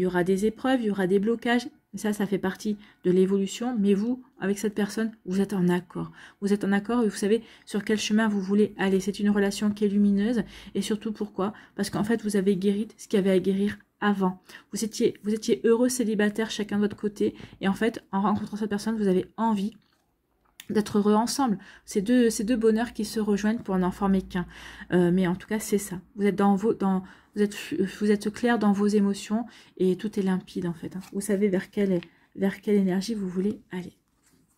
y aura des épreuves, il y aura des blocages. Ça fait partie de l'évolution. Mais vous, avec cette personne, vous êtes en accord. Vous êtes en accord et vous savez sur quel chemin vous voulez aller. C'est une relation qui est lumineuse. Et surtout, pourquoi? Parce qu'en fait, vous avez guéri ce qu'il y avait à guérir avant. Vous étiez heureux célibataire, chacun de votre côté. Et en fait, en rencontrant cette personne, vous avez envie d'être heureux ensemble. Ces deux bonheurs qui se rejoignent pour n'en former qu'un. Mais en tout cas, c'est ça. Vous êtes vous êtes clair dans vos émotions et tout est limpide en fait. Hein. Vous savez vers quelle énergie vous voulez aller.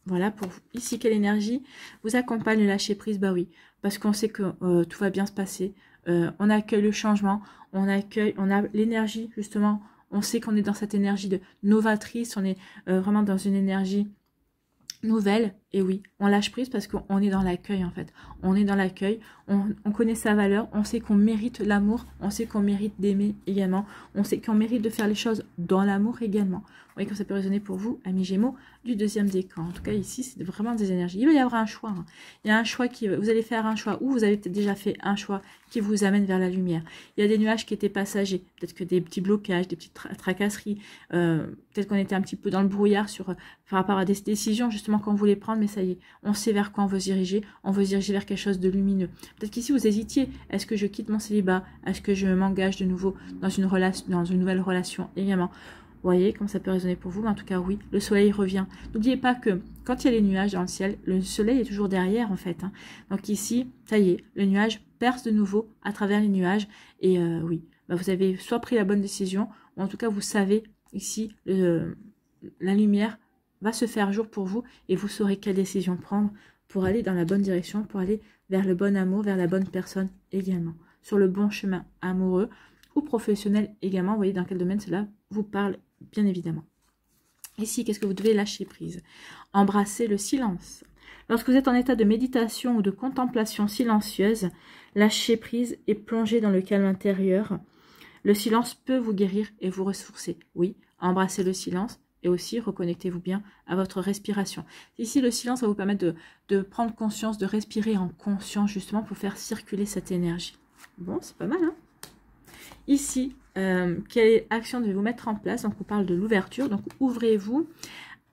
Voilà pour vous. Ici, quelle énergie vous accompagne le lâcher prise? Bah oui, parce qu'on sait que tout va bien se passer. On accueille le changement, on a l'énergie justement. On sait qu'on est dans cette énergie de novatrice, on est vraiment dans une énergie nouvelle, et oui, on lâche prise parce qu'on est dans l'accueil en fait. On est dans l'accueil, on connaît sa valeur, on sait qu'on mérite l'amour, on sait qu'on mérite d'aimer également, on sait qu'on mérite de faire les choses dans l'amour également. Vous voyez que ça peut résonner pour vous, amis Gémeaux, du deuxième décan. En tout cas, ici, c'est vraiment des énergies. Il va y avoir un choix. Hein. Il y a un choix vous allez faire un choix, ou vous avez peut-être déjà fait un choix qui vous amène vers la lumière. Il y a des nuages qui étaient passagers, peut-être que des petits blocages, des petites tracasseries, peut-être qu'on était un petit peu dans le brouillard par rapport à des décisions justement qu'on voulait prendre, mais ça y est, on sait vers quoi on veut se diriger vers quelque chose de lumineux. Peut-être qu'ici vous hésitiez, est-ce que je quitte mon célibat, est-ce que je m'engage de nouveau dans une nouvelle relation également. Vous voyez comme ça peut résonner pour vous, mais en tout cas oui, le soleil revient. N'oubliez pas que quand il y a les nuages dans le ciel, le soleil est toujours derrière en fait. Hein. Donc ici, ça y est, le nuage perce de nouveau à travers les nuages. Et oui, bah vous avez soit pris la bonne décision, ou en tout cas vous savez ici, la lumière va se faire jour pour vous et vous saurez quelle décision prendre pour aller dans la bonne direction, pour aller vers le bon amour, vers la bonne personne également. Sur le bon chemin amoureux ou professionnel également, vous voyez dans quel domaine cela vous parle bien évidemment. Ici, qu'est-ce que vous devez lâcher prise? Embrasser le silence. Lorsque vous êtes en état de méditation ou de contemplation silencieuse, lâcher prise et plonger dans le calme intérieur. Le silence peut vous guérir et vous ressourcer. Oui, embrassez le silence et aussi reconnectez-vous bien à votre respiration. Ici, le silence va vous permettre de prendre conscience, de respirer en conscience justement pour faire circuler cette énergie. Bon, c'est pas mal, hein? Ici, quelle action devez-vous mettre en place? Donc, on parle de l'ouverture. Donc, ouvrez-vous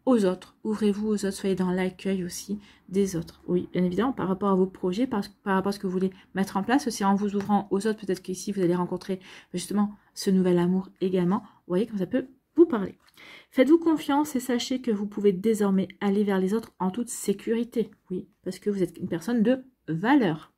aux autres. Ouvrez-vous aux autres. Soyez dans l'accueil aussi des autres. Oui, bien évidemment, par rapport à vos projets, par rapport à ce que vous voulez mettre en place. Aussi, en vous ouvrant aux autres, peut-être qu'ici, vous allez rencontrer justement ce nouvel amour également. Vous voyez comme ça peut vous parler. Faites-vous confiance et sachez que vous pouvez désormais aller vers les autres en toute sécurité. Oui, parce que vous êtes une personne de valeur.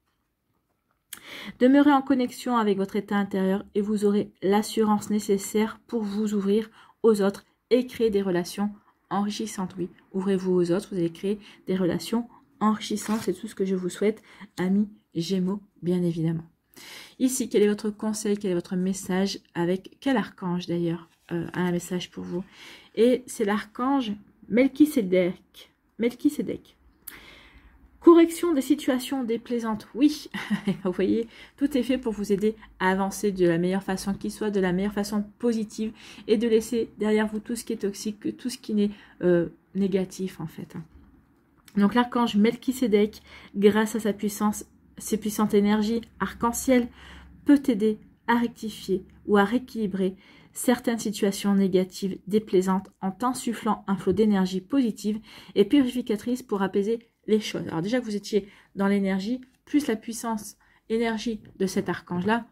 Demeurez en connexion avec votre état intérieur et vous aurez l'assurance nécessaire pour vous ouvrir aux autres et créer des relations enrichissantes. Oui, ouvrez-vous aux autres, vous allez créer des relations enrichissantes. C'est tout ce que je vous souhaite, amis Gémeaux, bien évidemment. Ici, quel est votre conseil, quel est votre message, avec quel archange d'ailleurs a un message pour vous? Et c'est l'archange Melchisédek. Melchisédek. Correction des situations déplaisantes, oui, vous voyez, tout est fait pour vous aider à avancer de la meilleure façon qui soit, de la meilleure façon positive, et de laisser derrière vous tout ce qui est toxique, tout ce qui n'est négatif en fait. Donc l'archange Melchisédek, grâce à sa puissance, ses puissantes énergies arc-en-ciel, peut t'aider à rectifier ou à rééquilibrer certaines situations négatives déplaisantes en t'insufflant un flot d'énergie positive et purificatrice pour apaiser les choses. Alors déjà que vous étiez dans l'énergie, plus la puissance énergie de cet archange-là,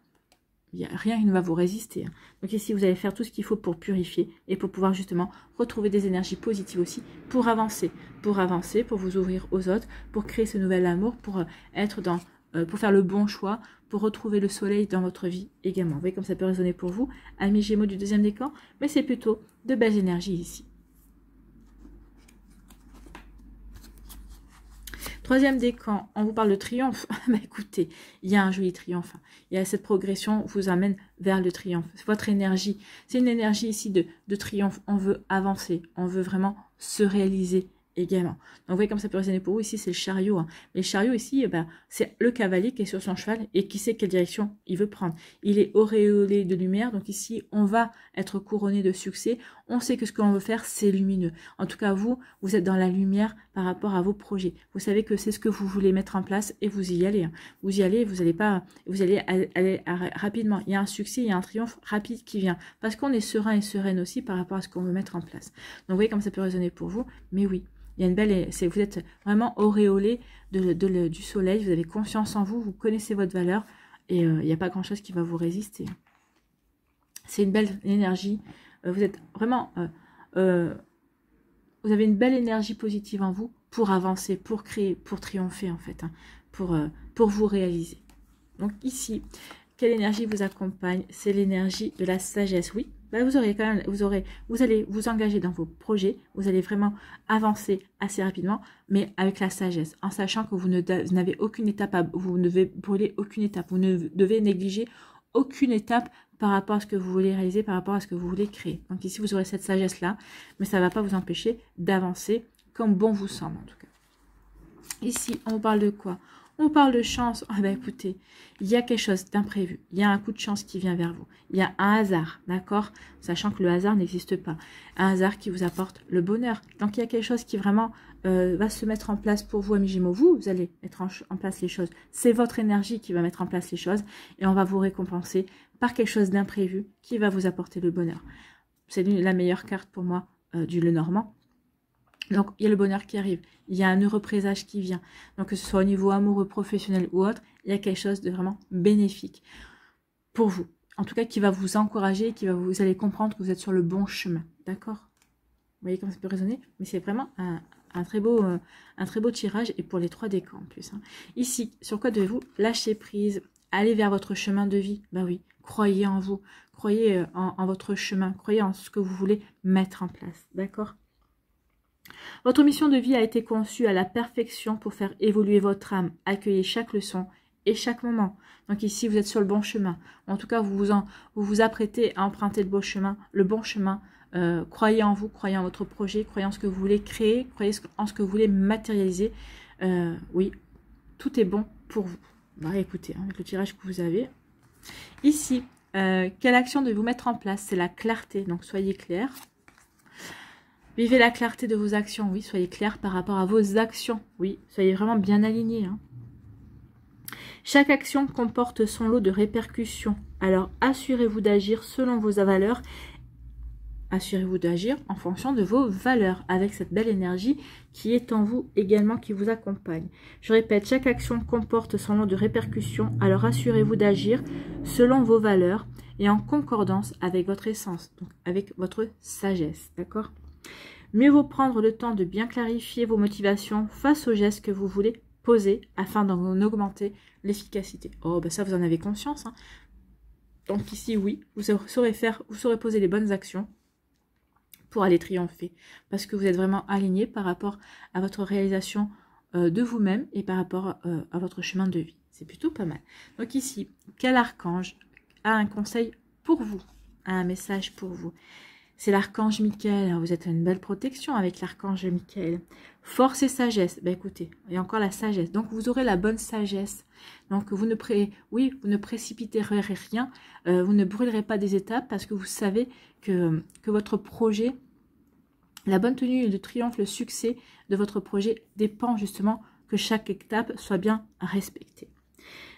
il n'y a rien qui ne va vous résister. Donc ici, vous allez faire tout ce qu'il faut pour purifier et pour pouvoir justement retrouver des énergies positives aussi pour avancer, pour vous ouvrir aux autres, pour créer ce nouvel amour, pour être dans, pour faire le bon choix, pour retrouver le soleil dans votre vie également. Vous voyez comme ça peut résonner pour vous, amis Gémeaux du deuxième décan, mais c'est plutôt de belles énergies ici. Troisième décan, on vous parle de triomphe. Bah, écoutez, il y a un joli triomphe. Il y a cette progression vous amène vers le triomphe. C'est votre énergie. C'est une énergie ici de triomphe. On veut avancer. On veut vraiment se réaliser également. Donc, vous voyez comme ça peut résonner pour vous. Ici, c'est le chariot. Hein. Mais le chariot, ici, eh ben, c'est le cavalier qui est sur son cheval et qui sait quelle direction il veut prendre. Il est auréolé de lumière. Donc, ici, on va être couronné de succès. On sait que ce qu'on veut faire, c'est lumineux. En tout cas, vous êtes dans la lumière par rapport à vos projets. Vous savez que c'est ce que vous voulez mettre en place et vous y allez. Hein. Vous y allez, vous allez aller rapidement. Il y a un succès, il y a un triomphe rapide qui vient. Parce qu'on est serein et sereine aussi par rapport à ce qu'on veut mettre en place. Donc, vous voyez comme ça peut résonner pour vous. Mais oui. Il y a une belle, vous êtes vraiment auréolé du soleil, vous avez confiance en vous, vous connaissez votre valeur et il n'y a pas grand chose qui va vous résister. C'est une belle énergie, vous êtes vraiment, vous avez une belle énergie positive en vous pour avancer, pour créer, pour triompher en fait, hein, pour vous réaliser. Donc ici, quelle énergie vous accompagne? C'est l'énergie de la sagesse, oui. Bah, vous allez vous engager dans vos projets, vous allez vraiment avancer assez rapidement, mais avec la sagesse, en sachant que vous n'avez aucune étape, vous ne devez brûler aucune étape, vous ne devez négliger aucune étape par rapport à ce que vous voulez réaliser, par rapport à ce que vous voulez créer. Donc ici, vous aurez cette sagesse-là, mais ça ne va pas vous empêcher d'avancer comme bon vous semble en tout cas. Ici, on parle de quoi? On parle de chance. Ah ben écoutez, il y a quelque chose d'imprévu. Il y a un coup de chance qui vient vers vous. Il y a un hasard, d'accord? Sachant que le hasard n'existe pas. Un hasard qui vous apporte le bonheur. Donc il y a quelque chose qui vraiment va se mettre en place pour vous, amis Gémeaux. Vous allez mettre en place les choses. C'est votre énergie qui va mettre en place les choses. Et on va vous récompenser par quelque chose d'imprévu qui va vous apporter le bonheur. C'est la meilleure carte pour moi du Lenormand. Donc, il y a le bonheur qui arrive, il y a un heureux présage qui vient. Donc, que ce soit au niveau amoureux, professionnel ou autre, il y a quelque chose de vraiment bénéfique pour vous. En tout cas, qui va vous encourager, vous allez comprendre que vous êtes sur le bon chemin. D'accord? Vous voyez comment ça peut résonner? Mais c'est vraiment un très beau tirage et pour les 3 décans en plus. Hein. Ici, sur quoi devez-vous lâcher prise? Aller vers votre chemin de vie. Ben oui, croyez en vous, croyez en votre chemin, croyez en ce que vous voulez mettre en place. D'accord? Votre mission de vie a été conçue à la perfection pour faire évoluer votre âme. Accueillez chaque leçon et chaque moment. Donc ici, vous êtes sur le bon chemin. En tout cas, vous vous apprêtez à emprunter le bon chemin. Croyez en vous, croyez en votre projet, croyez en ce que vous voulez créer, croyez en ce que vous voulez matérialiser. Oui, tout est bon pour vous. Bah, écoutez, avec le tirage que vous avez. Ici, quelle action devez-vous mettre en place? C'est la clarté, donc soyez clair. Vivez la clarté de vos actions, oui, soyez clair par rapport à vos actions, oui, soyez vraiment bien alignés. Hein. Chaque action comporte son lot de répercussions, alors assurez-vous d'agir selon vos valeurs, assurez-vous d'agir en fonction de vos valeurs, avec cette belle énergie qui est en vous également, qui vous accompagne. Je répète, chaque action comporte son lot de répercussions, alors assurez-vous d'agir selon vos valeurs et en concordance avec votre essence, donc avec votre sagesse, d'accord ? Mieux vaut prendre le temps de bien clarifier vos motivations face aux gestes que vous voulez poser afin d'en augmenter l'efficacité. Oh, ben ça, vous en avez conscience. Hein. Donc ici, oui, vous saurez poser les bonnes actions pour aller triompher. Parce que vous êtes vraiment aligné par rapport à votre réalisation de vous-même et par rapport à votre chemin de vie. C'est plutôt pas mal. Donc ici, quel archange a un conseil pour vous, a un message pour vous? C'est l'archange Michael. Vous êtes à une belle protection avec l'archange Michael. Force et sagesse. Ben écoutez, il y a encore la sagesse. Donc vous aurez la bonne sagesse. Donc vous ne précipiterez rien. Vous ne brûlerez pas des étapes parce que vous savez que votre projet, la bonne tenue, le triomphe, le succès de votre projet dépend justement que chaque étape soit bien respectée.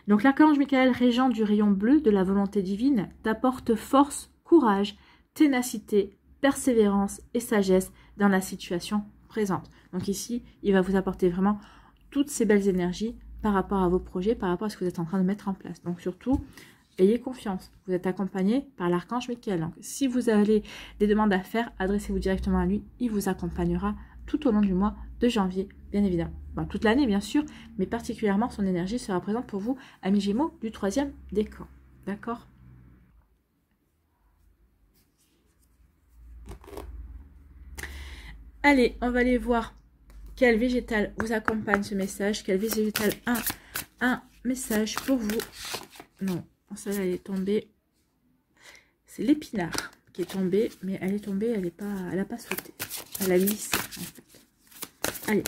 Donc l'archange Michael, régent du rayon bleu de la volonté divine, t'apporte force, courage, ténacité, persévérance et sagesse dans la situation présente. Donc ici, il va vous apporter vraiment toutes ces belles énergies par rapport à vos projets, par rapport à ce que vous êtes en train de mettre en place. Donc surtout, ayez confiance. Vous êtes accompagné par l'archange Michael. Donc si vous avez des demandes à faire, adressez-vous directement à lui. Il vous accompagnera tout au long du mois de janvier, bien évidemment. Bon, toute l'année, bien sûr, mais particulièrement son énergie sera présente pour vous, amis Gémeaux du 3e décan. D'accord ? Allez, on va aller voir Quel végétal vous accompagne ce message? Quel végétal a un message pour vous? Non, celle-là, elle est tombée. C'est l'épinard qui est tombé, mais elle est tombée, elle n'a pas sauté. Elle a glissé, en fait. Allez.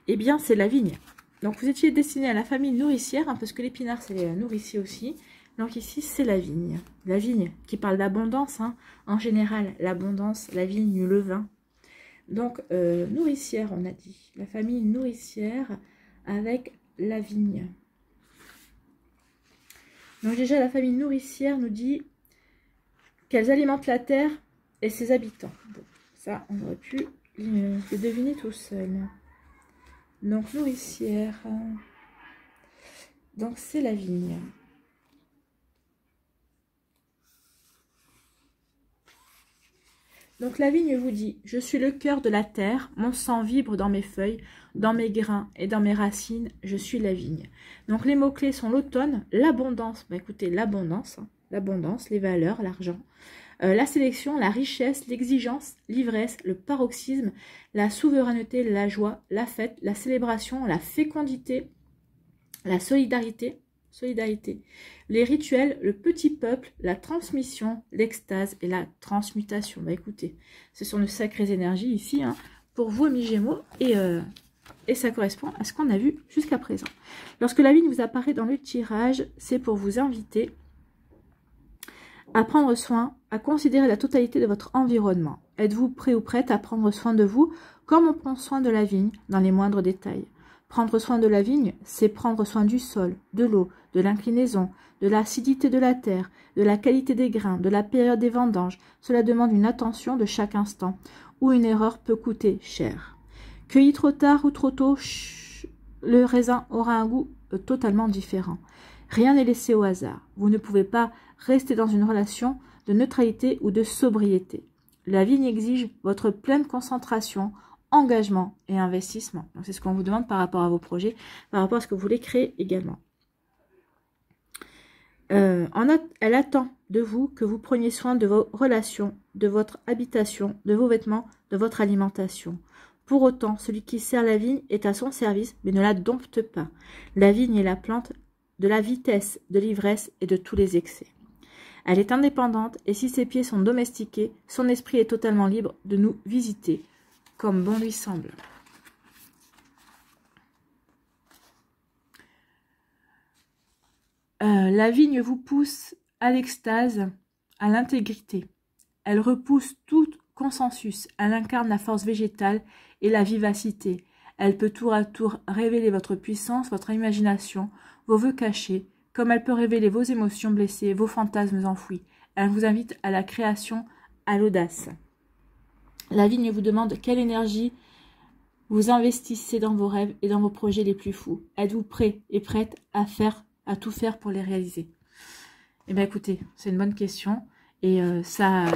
Eh bien, c'est la vigne. Donc, vous étiez destiné à la famille nourricière, hein, parce que l'épinard, c'est nourricier aussi. Donc, ici, c'est la vigne. La vigne qui parle d'abondance, hein. En général, l'abondance, la vigne, le vin. Donc, nourricière, on a dit. La famille nourricière avec la vigne. Donc déjà, la famille nourricière nous dit qu'elles alimentent la terre et ses habitants. Bon, ça, on aurait pu le deviner tout seul. Donc, nourricière. Donc, c'est la vigne. Donc, la vigne vous dit, je suis le cœur de la terre, mon sang vibre dans mes feuilles, dans mes grains et dans mes racines, je suis la vigne. Donc, les mots-clés sont l'automne, l'abondance, bah, écoutez, l'abondance, hein, l'abondance, les valeurs, l'argent, la sélection, la richesse, l'exigence, l'ivresse, le paroxysme, la souveraineté, la joie, la fête, la célébration, la fécondité, la solidarité, les rituels, le petit peuple, la transmission, l'extase et la transmutation. Bah écoutez, ce sont de sacrées énergies ici, hein, pour vous, amis Gémeaux, et ça correspond à ce qu'on a vu jusqu'à présent. Lorsque la vigne vous apparaît dans le tirage, c'est pour vous inviter à prendre soin, à considérer la totalité de votre environnement. Êtes-vous prêt ou prête à prendre soin de vous comme on prend soin de la vigne dans les moindres détails? Prendre soin de la vigne, c'est prendre soin du sol, de l'eau, de l'inclinaison, de l'acidité de la terre, de la qualité des grains, de la période des vendanges. Cela demande une attention de chaque instant, où une erreur peut coûter cher. Cueilli trop tard ou trop tôt, le raisin aura un goût totalement différent. Rien n'est laissé au hasard. Vous ne pouvez pas rester dans une relation de neutralité ou de sobriété. La vigne exige votre pleine concentration, engagement et investissement. C'est ce qu'on vous demande par rapport à vos projets, par rapport à ce que vous voulez créer également. Elle attend de vous que vous preniez soin de vos relations, de votre habitation, de vos vêtements, de votre alimentation. Pour autant, celui qui sert la vigne est à son service, mais ne la dompte pas. La vigne est la plante de la vitesse, de l'ivresse et de tous les excès. Elle est indépendante et si ses pieds sont domestiqués, son esprit est totalement libre de nous visiter, comme bon lui semble. La vigne vous pousse à l'extase, à l'intégrité. Elle repousse tout consensus. Elle incarne la force végétale et la vivacité. Elle peut tour à tour révéler votre puissance, votre imagination, vos vœux cachés, comme elle peut révéler vos émotions blessées, vos fantasmes enfouis. Elle vous invite à la création, à l'audace. La vigne vous demande quelle énergie vous investissez dans vos rêves et dans vos projets les plus fous. Êtes-vous prêt et prête à tout faire pour les réaliser? Eh bien écoutez, c'est une bonne question et ça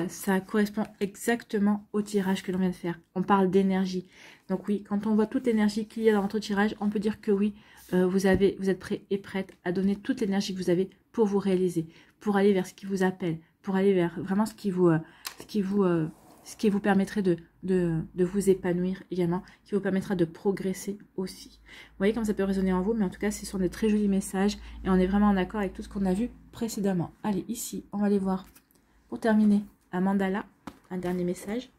correspond exactement au tirage que l'on vient de faire. On parle d'énergie. Donc oui, quand on voit toute l'énergie qu'il y a dans votre tirage, on peut dire que oui, vous êtes prêt et prête à donner toute l'énergie que vous avez pour vous réaliser, pour aller vers ce qui vous appelle, pour aller vers vraiment ce qui vous permettrait de vous épanouir également, qui vous permettra de progresser aussi. Vous voyez comme ça peut résonner en vous, mais en tout cas, ce sont des très jolis messages et on est vraiment en accord avec tout ce qu'on a vu précédemment. Allez, ici, on va aller voir, pour terminer, un mandala, un dernier message.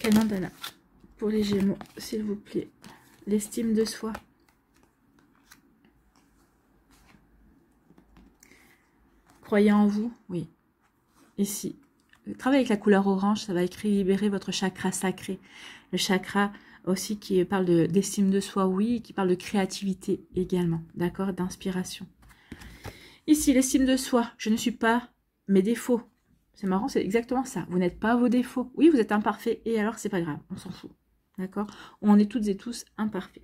Quel mandala pour les Gémeaux, s'il vous plaît? L'estime de soi. Croyez en vous, oui. Ici, travaillez avec la couleur orange, ça va équilibrer votre chakra sacré. Le chakra aussi qui parle d'estime de soi, oui, qui parle de créativité également, d'accord, d'inspiration. Ici, l'estime de soi, je ne suis pas mes défauts. C'est marrant, c'est exactement ça. Vous n'êtes pas vos défauts. Oui, vous êtes imparfait et alors c'est pas grave, on s'en fout. D'accord? On est toutes et tous imparfaits.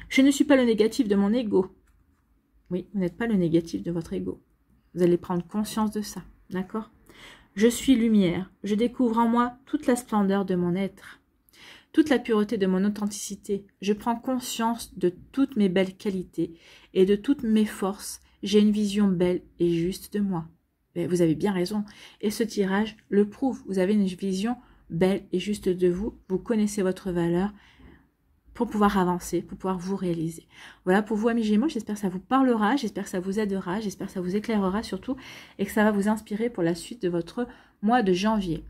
Je ne suis pas le négatif de mon ego. Oui, vous n'êtes pas le négatif de votre ego. Vous allez prendre conscience de ça. D'accord? Je suis lumière. Je découvre en moi toute la splendeur de mon être. Toute la pureté de mon authenticité. Je prends conscience de toutes mes belles qualités et de toutes mes forces J'ai une vision belle et juste de moi. Mais vous avez bien raison. Et ce tirage le prouve. Vous avez une vision belle et juste de vous. Vous connaissez votre valeur pour pouvoir avancer, pour pouvoir vous réaliser. Voilà pour vous, amis Gémeaux. J'espère que ça vous parlera. J'espère que ça vous aidera. J'espère que ça vous éclairera surtout. Et que ça va vous inspirer pour la suite de votre mois de janvier.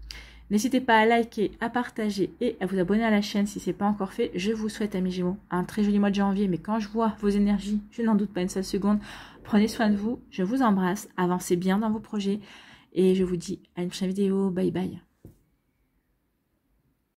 N'hésitez pas à liker, à partager et à vous abonner à la chaîne si ce n'est pas encore fait. Je vous souhaite, amis Gémeaux, un très joli mois de janvier. Mais quand je vois vos énergies, je n'en doute pas une seule seconde. Prenez soin de vous. Je vous embrasse. Avancez bien dans vos projets. Et je vous dis à une prochaine vidéo. Bye bye.